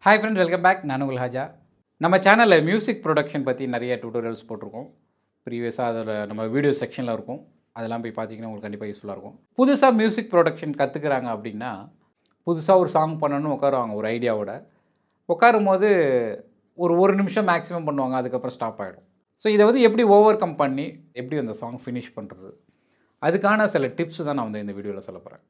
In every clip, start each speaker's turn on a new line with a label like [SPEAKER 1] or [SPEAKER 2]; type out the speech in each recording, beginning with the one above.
[SPEAKER 1] Hi friends, welcome back. நான் உங்கள் ஹாஜா. நம்ம சேனலில் மியூசிக் ப்ரொடக்ஷன் பற்றி நிறைய டியூட்டோரியல்ஸ் போட்டிருக்கோம். ப்ரீவியஸாக அதில் நம்ம வீடியோ செக்ஷனில் இருக்கும். அதெல்லாம் போய் பார்த்தீங்கன்னா உங்களுக்கு கண்டிப்பாக யூஸ்ஃபுல்லாக இருக்கும். புதுசாக மியூசிக் ப்ரொடக்ஷன் கற்றுக்குறாங்க அப்படின்னா, புதுசாக ஒரு சாங் பண்ணணும்னு உட்காருவாங்க ஒரு ஐடியாவோட. உட்காரும்போது ஒரு நிமிஷம் மேக்ஸிமம் பண்ணுவாங்க, அதுக்கப்புறம் ஸ்டாப் ஆகிடும். ஸோ இதை வந்து எப்படி ஓவர் கம் பண்ணி எப்படி அந்த சாங் ஃபினிஷ் பண்ணுறது, அதுக்கான சில டிப்ஸ் தான் நான் வந்து இந்த வீடியோவில் சொல்ல போகிறேன்.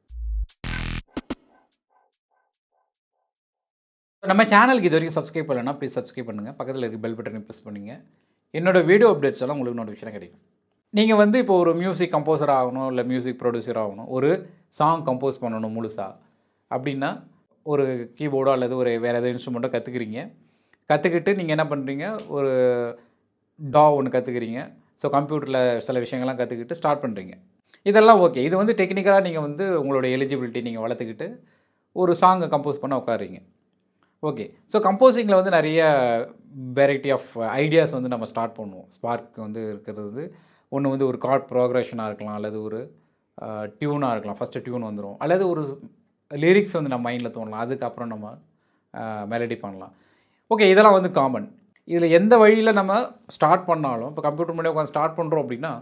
[SPEAKER 1] நம்ம சேனலுக்கு இது வரைக்கும் சப்ஸ்கிரைப் பண்ணலன்னா ப்ளீஸ் சப்ஸ்கிரைப் பண்ணுங்கள். பக்கத்தில் இருக்க பெல் பட்டனை ப்ரெஸ் பண்ணுங்க. என்னோடய வீடியோ அப்டேட்ஸ் எல்லாம் உங்களுக்கு நோட்டிஃபிகேஷன் கிடைக்கும். நீங்கள் வந்து இப்போ ஒரு மியூசிக் கம்போசர் ஆகணும், இல்லை மியூசிக் ப்ரொடியூசர் ஆகணும், ஒரு சாங் கம்போஸ் பண்ணணும் முழுசாக அப்படின்னா, ஒரு கீபோர்டோ அல்லது ஒரு வேறு ஏதோ இன்ஸ்ட்ருமெண்ட்டோ கற்றுக்குறீங்க. கற்றுக்கிட்டு நீங்கள் என்ன பண்ணுறீங்க, ஒரு ஒன்று கற்றுக்குறீங்க. ஸோ கம்ப்யூட்டரில் சில விஷயங்கள்லாம் கற்றுக்கிட்டு ஸ்டார்ட் பண்ணுறீங்க. இதெல்லாம் ஓகே. இது வந்து டெக்னிக்கலாக நீங்கள் வந்து உங்களோட எலிஜிபிலிட்டி நீங்கள் வளர்த்துக்கிட்டு ஒரு சாங்கை கம்போஸ் பண்ண உட்காருறீங்க. ஓகே. ஸோ கம்போசிங்கில் வந்து நிறைய வெரைட்டி ஆஃப் ஐடியாஸ் வந்து நம்ம ஸ்டார்ட் பண்ணுவோம். ஸ்பார்க் வந்து இருக்கிறது ஒன்று வந்து ஒரு கார்ட் ப்ரோக்ரஷனாக இருக்கலாம், அல்லது ஒரு டியூனாக இருக்கலாம். ஃபஸ்ட்டு டியூன் வந்துடும், அல்லது ஒரு லிரிக்ஸ் வந்து நம்ம மைண்டில் தோணலாம், அதுக்கப்புறம் நம்ம மெலடி பண்ணலாம். ஓகே, இதெல்லாம் வந்து காமன். இதில் எந்த வழியில் நம்ம ஸ்டார்ட் பண்ணாலும், இப்போ கம்ப்யூட்டர் முன்னாடி உட்காந்து ஸ்டார்ட் பண்ணுறோம் அப்படின்னா,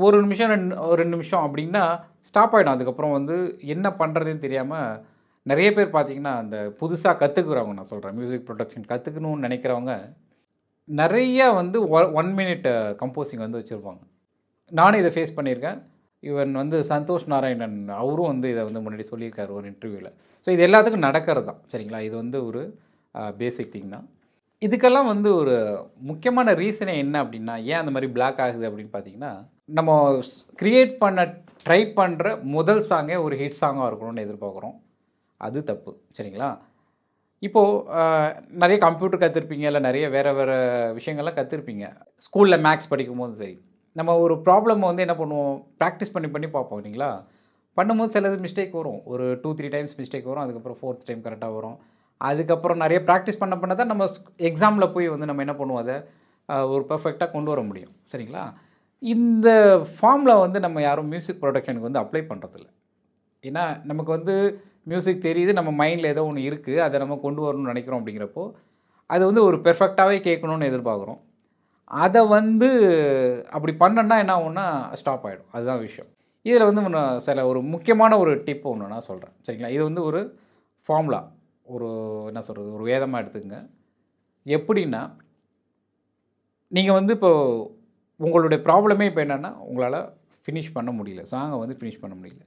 [SPEAKER 1] ஒரு நிமிஷம் ரெண்டு நிமிஷம் அப்படின்னா ஸ்டாப் ஆகிடும். அதுக்கப்புறம் வந்து என்ன பண்ணுறதுன்னு தெரியாமல் நிறைய பேர் பார்த்திங்கன்னா, அந்த புதுசாக கற்றுக்குறவங்க, நான் சொல்கிறேன் மியூசிக் ப்ரொடக்ஷன் கற்றுக்கணும்னு நினைக்கிறவங்க நிறைய வந்து 1 மினிட் கம்போசிங் வந்து வச்சுருப்பாங்க. நானும் இதை ஃபேஸ் பண்ணியிருக்கேன். இவன் வந்து சந்தோஷ் நாராயணன் அவரும் வந்து இதை வந்து முன்னாடி சொல்லியிருக்காரு ஒரு இன்டர்வியூவில். ஸோ இது எல்லாத்துக்கும் நடக்கிறது தான், சரிங்களா? இது வந்து ஒரு பேசிக் திங் தான். இதுக்கெல்லாம் வந்து ஒரு முக்கியமான ரீசனே என்ன அப்படின்னா, ஏன் அந்த மாதிரி பிளாக் ஆகுது அப்படின்னு பார்த்தீங்கன்னா, நம்ம க்ரியேட் பண்ண ட்ரை பண்ணுற முதல் சாங்கே ஒரு ஹிட் சாங்காக இருக்கணும்னு எதிர்பார்க்குறோம். அது தப்பு, சரிங்களா? இப்போது நிறைய கம்ப்யூட்டர் கற்றுருப்பீங்க, இல்லை நிறைய வேறு விஷயங்கள்லாம் கற்றுருப்பீங்க. ஸ்கூலில் மேக்ஸ் படிக்கும்போது சரி, நம்ம ஒரு ப்ராப்ளம் வந்து என்ன பண்ணுவோம், ப்ராக்டிஸ் பண்ணி பார்ப்போம் இல்லைங்களா? பண்ணும்போது சிலது மிஸ்டேக் வரும். ஒரு 2-3 டைம்ஸ் மிஸ்டேக் வரும். அதுக்கப்புறம் 4th டைம் கரெக்டாக வரும். அதுக்கப்புறம் நிறைய ப்ராக்டிஸ் பண்ண தான் நம்ம எக்ஸாமில் போய் வந்து நம்ம என்ன பண்ணுவோம், அதை ஒரு பர்ஃபெக்டாக கொண்டு வர முடியும், சரிங்களா? இந்த ஃபார்மில் வந்து நம்ம யாரும் மியூசிக் ப்ரொடக்ஷனுக்கு வந்து அப்ளை பண்ணுறதில்ல. ஏன்னா நமக்கு வந்து மியூசிக் தெரியுது, நம்ம மைண்டில் ஏதோ ஒன்று இருக்குது, அதை நம்ம கொண்டு வரணும்னு நினைக்கிறோம். அப்படிங்கிறப்போ அது வந்து ஒரு பெர்ஃபெக்டாகவே கேட்கணும்னு எதிர்பார்க்குறோம். அதை வந்து அப்படி பண்ணோன்னா என்ன ஆகும்னா ஸ்டாப் ஆகிடும். அதுதான் விஷயம். இதில் வந்து சில ஒரு முக்கியமான ஒரு டிப் ஒன்று நான் சொல்கிறேன், சரிங்களா? இது வந்து ஒரு ஃபார்முலா, ஒரு என்ன சொல்கிறது, ஒரு வேதமாக எடுத்துக்கங்க. எப்படின்னா, நீங்கள் வந்து இப்போது உங்களுடைய ப்ராப்ளமே இப்போ என்னென்னா, உங்களால் ஃபினிஷ் பண்ண முடியல, சாங்கை வந்து ஃபினிஷ் பண்ண முடியல.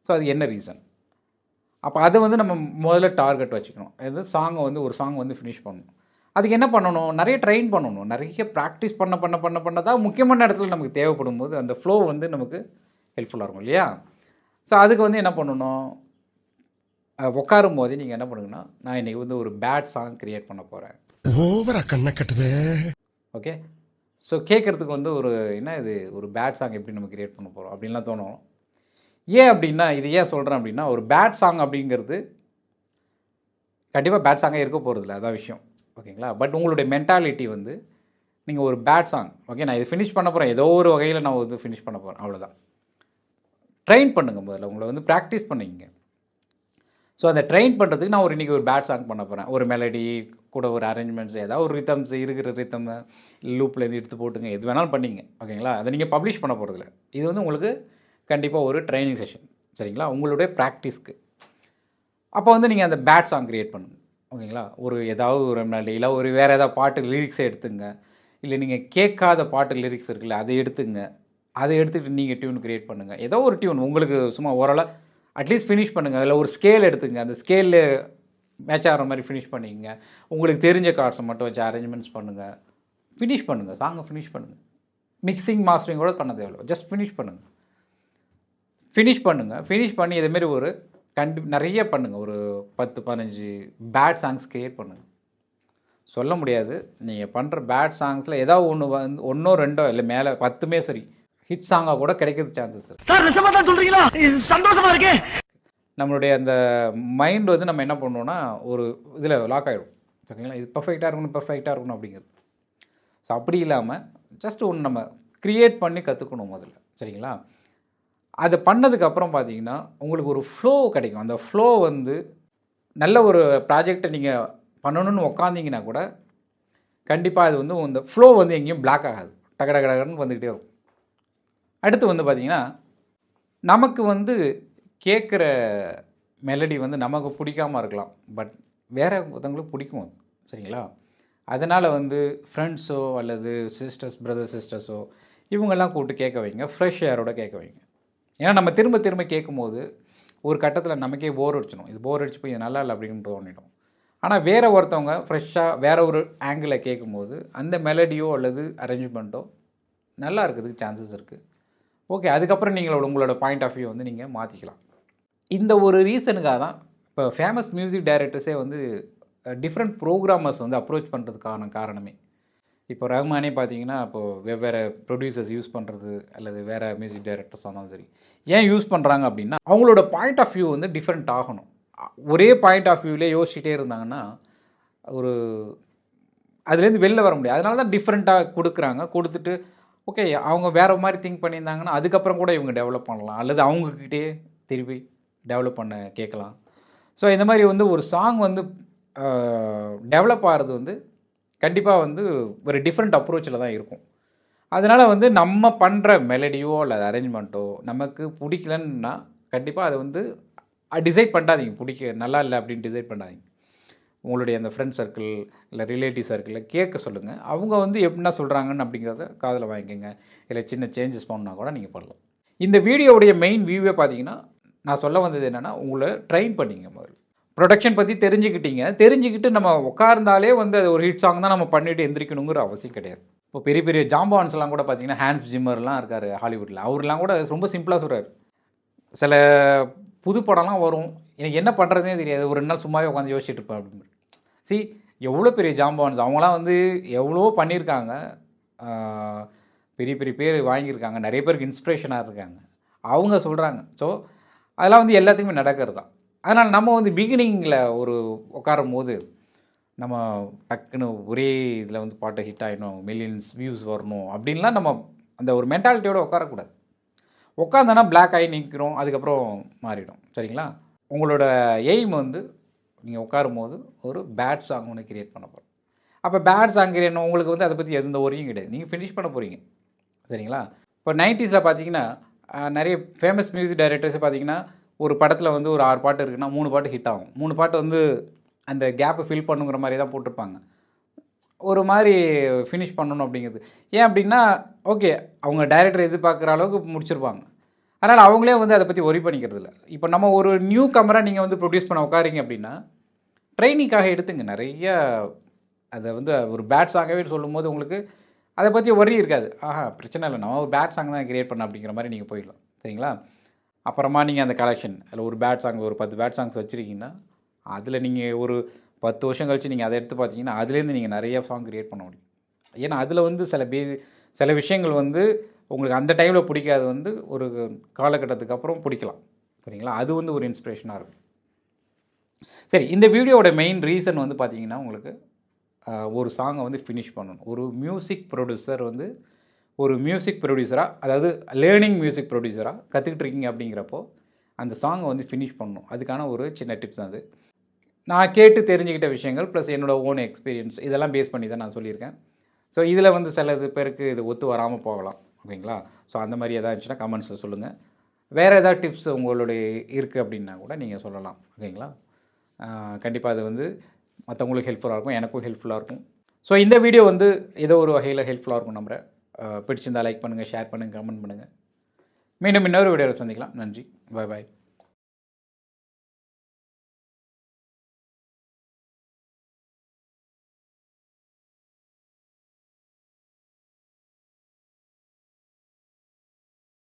[SPEAKER 1] ஸோ அது என்ன ரீசன்? அப்போ அதை வந்து நம்ம முதல்ல டார்கெட் வச்சுக்கணும். எது சாங்கை வந்து ஒரு சாங் வந்து ஃபினிஷ் பண்ணணும். அதுக்கு என்ன பண்ணணும், நிறைய ட்ரெயின் பண்ணணும். நிறைய ப்ராக்டிஸ் பண்ண தான் முக்கியமான இடத்துல நமக்கு தேவைப்படும் போது அந்த ஃப்ளோ வந்து நமக்கு ஹெல்ப்ஃபுல்லாக இருக்கும் இல்லையா? ஸோ அதுக்கு வந்து என்ன பண்ணணும், உட்காரும் போதே நீங்கள் என்ன பண்ணுங்கன்னா, நான் இன்றைக்கி வந்து ஒரு பேட் சாங் க்ரியேட் பண்ண போகிறேன். ஓவரா கண்ணை கட்டுது. ஓகே. ஸோ கேட்குறதுக்கு வந்து ஒரு என்ன இது, ஒரு பேட் சாங் எப்படி நம்ம க்ரியேட் பண்ண போகிறோம் அப்படின்லாம் தோணும். ஏன் அப்படின்னா, இது ஏன் சொல்கிறேன் அப்படின்னா, ஒரு பேட் சாங் அப்படிங்கிறது கண்டிப்பாக பேட் சாங்கே இருக்க போகிறதில்ல, அதான் விஷயம், ஓகேங்களா? பட் உங்களுடைய மென்டாலிட்டி வந்து, நீங்கள் ஒரு பேட் சாங், ஓகே நான் இது ஃபினிஷ் பண்ண போகிறேன், ஏதோ ஒரு வகையில் நான் வந்து ஃபினிஷ் பண்ண போகிறேன், அவ்வளோதான். ட்ரெயின் பண்ணுங்கள் முதல்ல, உங்களை வந்து ப்ராக்டிஸ் பண்ணிங்க. ஸோ அந்த ட்ரெயின் பண்ணுறதுக்கு நான் இன்றைக்கி ஒரு பேட் சாங் பண்ண போகிறேன். ஒரு மெலடி கூட ஒரு அரேஞ்ச்மெண்ட்ஸ், ஏதாவது ஒரு ரித்தம்ஸ், இருக்கிற ரித்தம் லூப்லேருந்து எடுத்து போட்டுங்க, எது வேணாலும் பண்ணிங்க, ஓகேங்களா? அதை நீங்கள் பப்ளிஷ் பண்ண போகிறதில்ல. இது வந்து உங்களுக்கு கண்டிப்பாக ஒரு ட்ரைனிங் செஷன், சரிங்களா? உங்களுடைய ப்ராக்டிஸ்க்கு. அப்போ வந்து நீங்கள் அந்த பேட் சாங் க்ரியேட் பண்ணுங்கள், ஓகேங்களா? ஒரு ஏதாவது ஒரு மெலடியில் ஒரு வேறு ஏதாவது பாட்டு லிரிக்ஸை எடுத்துங்க, இல்லை நீங்கள் கேட்காத பாட்டு லிரிக்ஸ் இருக்குல்ல, அதை எடுத்துங்க. அதை எடுத்துகிட்டு நீங்கள் டியூன் க்ரியேட் பண்ணுங்கள். ஏதோ ஒரு டியூன் உங்களுக்கு சும்மா ஓரளவு அட்லீஸ்ட் ஃபினிஷ் பண்ணுங்கள். அதில் ஒரு ஸ்கேல் எடுத்துங்க, அந்த ஸ்கேலில் மேட்ச் ஆகிற மாதிரி ஃபினிஷ் பண்ணிங்க. உங்களுக்கு தெரிஞ்ச கார்ட்ஸை மட்டும் வச்சு அரேஞ்ச்மெண்ட்ஸ் பண்ணுங்கள். ஃபினிஷ் பண்ணுங்கள், சாங்கை ஃபினிஷ் பண்ணுங்கள். மிக்சிங் மாஸ்டரிங் கூட பண்ண தேவையில்லை, ஜஸ்ட் ஃபினிஷ் பண்ணுங்கள். ஃபினிஷ் பண்ணி இதேமாரி ஒரு நிறைய பண்ணுங்கள். ஒரு 10-15 பேட் சாங்ஸ் க்ரியேட் பண்ணுங்கள். சொல்ல முடியாது, நீங்கள் பண்ணுற பேட் சாங்ஸில் ஏதாவது ஒன்று வந்து 1 2 இல்லை மேலே 10மே சரி ஹிட் சாங்காக கூட கிடைக்கிறது சான்சஸ் இருக்குது. சந்தோஷமாக இருக்கு. நம்மளுடைய அந்த மைண்ட் வந்து நம்ம என்ன பண்ணுவோன்னா, ஒரு இதில் லாக் ஆகிடும், சரிங்களா? இது பர்ஃபெக்டாக இருக்கணும் அப்படிங்கிறது. ஸோ அப்படி இல்லாமல் ஜஸ்ட் ஒன்று நம்ம க்ரியேட் பண்ணி கற்றுக்கணும் முதல்ல, சரிங்களா? அதை பண்ணதுக்கப்புறம் பார்த்தீங்கன்னா உங்களுக்கு ஒரு ஃப்ளோ கிடைக்கும். அந்த ஃப்ளோ வந்து நல்ல ஒரு ப்ராஜெக்டை நீங்கள் பண்ணணும்னு உக்காந்திங்கன்னா கூட கண்டிப்பாக அது வந்து இந்த ஃப்ளோ வந்து எங்கேயும் பிளாக் ஆகாது, டகடகடன்னு வந்துக்கிட்டே இருக்கும். அடுத்து வந்து பார்த்திங்கன்னா, நமக்கு வந்து கேட்குற மெலடி வந்து நமக்கு பிடிக்காமல் இருக்கலாம், பட் வேறு ஒருத்தவங்களுக்கு பிடிக்கும் அது, சரிங்களா? அதனால் வந்து ஃப்ரெண்ட்ஸோ அல்லது சிஸ்டர்ஸ், பிரதர்ஸ் சிஸ்டர்ஸோ இவங்கெல்லாம் கூப்பிட்டு கேட்க வைங்க, ஃப்ரெஷ் ஏரோட கேட்க வைங்க. ஏன்னா நம்ம திரும்ப திரும்ப கேட்கும்போது ஒரு கட்டத்தில் நமக்கே போர் அடிச்சிடும், இது போர் அடிச்சு போய் இது நல்லா இல்லை அப்படின்னு தோணிடும். ஆனால் வேறு ஒருத்தவங்க ஃப்ரெஷ்ஷாக வேறு ஒரு ஆங்கிளில் கேட்கும்போது அந்த மெலடியோ அல்லது அரேஞ்ச்மெண்ட்டோ நல்லா இருக்கிறதுக்கு சான்சஸ் இருக்குது. ஓகே, அதுக்கப்புறம் நீங்கள் உங்களோட பாயிண்ட் ஆஃப் வியூ வந்து நீங்கள் மாற்றிக்கலாம். இந்த ஒரு ரீசனுக்காக தான் இப்போ ஃபேமஸ் மியூசிக் டைரக்டர்ஸே வந்து டிஃப்ரெண்ட் ப்ரோக்ராமர்ஸ் வந்து அப்ரோச் பண்ணுறதுக்கான காரணமே. இப்போ ரஹ்மானே பார்த்தீங்கன்னா, இப்போது வெவ்வேறு ப்ரொடியூசர்ஸ் யூஸ் பண்ணுறது அல்லது வேறு மியூசிக் டைரக்டர்ஸ் ஆனாலும் சரி, ஏன் யூஸ் பண்ணுறாங்க அப்படின்னா அவங்களோட பாயிண்ட் ஆஃப் வியூ வந்து டிஃப்ரெண்ட் ஆகணும். ஒரே பாயிண்ட் ஆஃப் வியூவிலே யோசிச்சுட்டே இருந்தாங்கன்னா ஒரு அதுலேருந்து வெளில வர முடியாது. அதனால தான் டிஃப்ரெண்ட்டாக கொடுக்குறாங்க. கொடுத்துட்டு ஓகே, அவங்க வேறு மாதிரி திங்க் பண்ணியிருந்தாங்கன்னா அதுக்கப்புறம் கூட இவங்க டெவலப் பண்ணலாம், அல்லது அவங்கக்கிட்டே திருப்பி டெவலப் பண்ண கேட்கலாம். ஸோ இந்த மாதிரி வந்து ஒரு சாங் வந்து டெவலப் ஆகிறது வந்து கண்டிப்பாக வந்து ஒரு டிஃப்ரெண்ட் அப்ரோச்சில் தான் இருக்கும். அதனால் வந்து நம்ம பண்ணுற மெலடியோ அல்லது அரேஞ்ச்மெண்ட்டோ நமக்கு பிடிக்கலன்னா கண்டிப்பாக அதை வந்து டிசைட் பண்ணாதீங்க, நல்லா இல்லை அப்படின்னு டிசைட் பண்ணாதீங்க. உங்களுடைய அந்த ஃப்ரெண்ட் சர்க்கிள் இல்லை ரிலேட்டிவ் சர்க்கிளில் கேட்க சொல்லுங்கள். அவங்க வந்து எப்படின்னா சொல்கிறாங்கன்னு அப்படிங்கிறத காதில் வாங்கிக்கோங்க. இல்லை சின்ன சேஞ்சஸ் பண்ணால் கூட நீங்கள் பண்ணலாம். இந்த வீடியோவுடைய மெயின் வியூவே பார்த்தீங்கன்னா, நான் சொல்ல வந்தது என்னென்னா, உங்களை ட்ரெயின் பண்ணிங்க. முதல்ல ப்ரொடக்ஷன் பற்றி தெரிஞ்சுக்கிட்டு நம்ம உட்கார்ந்தாலே வந்து அது ஒரு ஹிட் சாங் தான் நம்ம பண்ணிவிட்டு எந்திரிக்கணுங்கிற அவசியம் கிடையாது. இப்போ பெரிய பெரிய ஜாம்பான்ஸ்லாம் கூட பார்த்தீங்கன்னா, ஹான்ஸ் ஜிம்மர்லாம் இருக்கார் ஹாலிவுட்டில், அவர்லாம் கூட ரொம்ப சிம்பிளாக சொல்கிறார். சில புது படம்லாம் வரும், எனக்கு என்ன பண்ணுறதுனே தெரியாது, ஒரு 2 நாள் சும்மாவே உட்காந்து யோசிச்சுட்டு இருப்பேன் அப்படின்னு. எவ்வளோ பெரிய ஜாம்பான்ஸ் அவங்களாம் வந்து எவ்வளோ பண்ணியிருக்காங்க, பெரிய பெரிய பேர் வாங்கியிருக்காங்க, நிறைய பேருக்கு இன்ஸ்பிரேஷனாக இருக்காங்க, அவங்க சொல்கிறாங்க. ஸோ அதெல்லாம் வந்து எல்லாத்துக்குமே நடக்கிறது தான். அதனால் நம்ம வந்து பிகினிங்கில் ஒரு உட்காரும் போது நம்ம டக்குன்னு ஒரே இதில் வந்து பாட்டு ஹிட் ஆகிடணும், மில்லியன்ஸ் வியூஸ் வரணும் அப்படின்லாம் நம்ம அந்த ஒரு மென்டாலிட்டியோடு உட்காரக்கூடாது. உட்காந்தோன்னா பிளாக் ஆகி நிற்கிறோம், அதுக்கப்புறம் மாறிடும், சரிங்களா? உங்களோட எய்ம் வந்து நீங்கள் உட்காரும் போது ஒரு பேட் சாங் ஒன்று கிரியேட் பண்ண போகிறோம். அப்போ பேட் சாங் கிரியேட் உங்களுக்கு வந்து அதை பற்றி எந்த ஒரியும் கிடையாது, நீங்கள் ஃபினிஷ் பண்ண போகிறீங்க, சரிங்களா? இப்போ 90s பார்த்தீங்கன்னா நிறைய ஃபேமஸ் மியூசிக் டைரக்டர்ஸே பார்த்தீங்கன்னா, ஒரு படத்தில் வந்து ஒரு 6 பாட்டு இருக்குன்னா 3 பாட்டு ஹிட் ஆகும். 3 பாட்டு வந்து அந்த கேப்பை ஃபில் பண்ணுங்கிற மாதிரி தான் போட்டிருப்பாங்க. ஒரு மாதிரி ஃபினிஷ் பண்ணணும் அப்படிங்கிறது. ஏன் அப்படின்னா, ஓகே, அவங்க டைரக்டர் எதிர்பார்க்குற அளவுக்கு முடிச்சிருப்பாங்க. அதனால் அவங்களே வந்து அதை பற்றி ஒரி பண்ணிக்கிறது இல்லை. இப்போ நம்ம ஒரு நியூ கமராக நீங்கள் வந்து ப்ரொடியூஸ் பண்ண உட்காரிங்க அப்படின்னா, ட்ரைனிங்காக எடுத்துங்க. நிறைய அதை வந்து ஒரு பேட் சாங்காகவே சொல்லும்போது உங்களுக்கு அதை பற்றி ஒரி இருக்காது. பிரச்சனை இல்லை, நம்ம ஒரு பேட் சாங் தான் கிரியேட் பண்ண அப்படிங்கிற மாதிரி நீங்கள் போயிடலாம், சரிங்களா? அப்புறமா நீங்கள் அந்த கலெக்ஷன் அதில் ஒரு பேட் சாங் ஒரு 10 பேட் சாங்ஸ் வச்சுருக்கீங்கன்னா, அதில் நீங்கள் ஒரு 10 வருஷம் கழித்து நீங்கள் அதை எடுத்து பார்த்தீங்கன்னா அதுலேருந்து நீங்கள் நிறைய சாங் கிரியேட் பண்ண முடியும். ஏன்னா அதில் வந்து சில விஷயங்கள் வந்து உங்களுக்கு அந்த டைமில் பிடிக்காது, வந்து ஒரு காலகட்டத்துக்கு அப்புறம் பிடிக்கலாம், சரிங்களா? அது வந்து ஒரு இன்ஸ்பிரேஷனாக இருக்கும். சரி, இந்த வீடியோவோட மெயின் ரீசன் வந்து பார்த்தீங்கன்னா, உங்களுக்கு ஒரு சாங்கை வந்து ஃபினிஷ் பண்ணணும். ஒரு மியூசிக் ப்ரொடியூசர் வந்து ஒரு மியூசிக் ப்ரொடியூசராக, அதாவது லேர்னிங் மியூசிக் ப்ரொடியூசராக கற்றுக்கிட்டு இருக்கீங்க அப்படிங்கிறப்போ அந்த சாங்கை வந்து ஃபினிஷ் பண்ணணும். அதுக்கான ஒரு சின்ன டிப்ஸ் தான் அது. நான் கேட்டு தெரிஞ்சுக்கிட்ட விஷயங்கள் ப்ளஸ் என்னோடய ஓன் எக்ஸ்பீரியன்ஸ் இதெல்லாம் பேஸ் பண்ணி தான் நான் சொல்லியிருக்கேன். ஸோ இதில் வந்து சிலது பேருக்கு இது ஒத்து வராமல் போகலாம், ஓகேங்களா? ஸோ அந்த மாதிரி எதாவது இருந்துச்சுன்னா கமெண்ட்ஸில் சொல்லுங்கள். வேறு ஏதாவது டிப்ஸ் உங்களுடைய இருக்குது அப்படின்னா கூட நீங்கள் சொல்லலாம், ஓகேங்களா? கண்டிப்பாக அது வந்து மற்றவங்களுக்கு ஹெல்ப்ஃபுல்லாக இருக்கும், எனக்கும் ஹெல்ப்ஃபுல்லாக இருக்கும். ஸோ இந்த வீடியோ வந்து ஏதோ ஒரு வகையில் ஹெல்ப்ஃபுல்லாக இருக்கும் நம்புகிறேன். பிடிச்சிருந்தால் லைக் பண்ணுங்கள், ஷேர் பண்ணுங்கள், கமெண்ட் பண்ணுங்கள். மீண்டும் இன்னொரு வீடியோவில் சந்திக்கலாம். நன்றி, பாய் பாய்.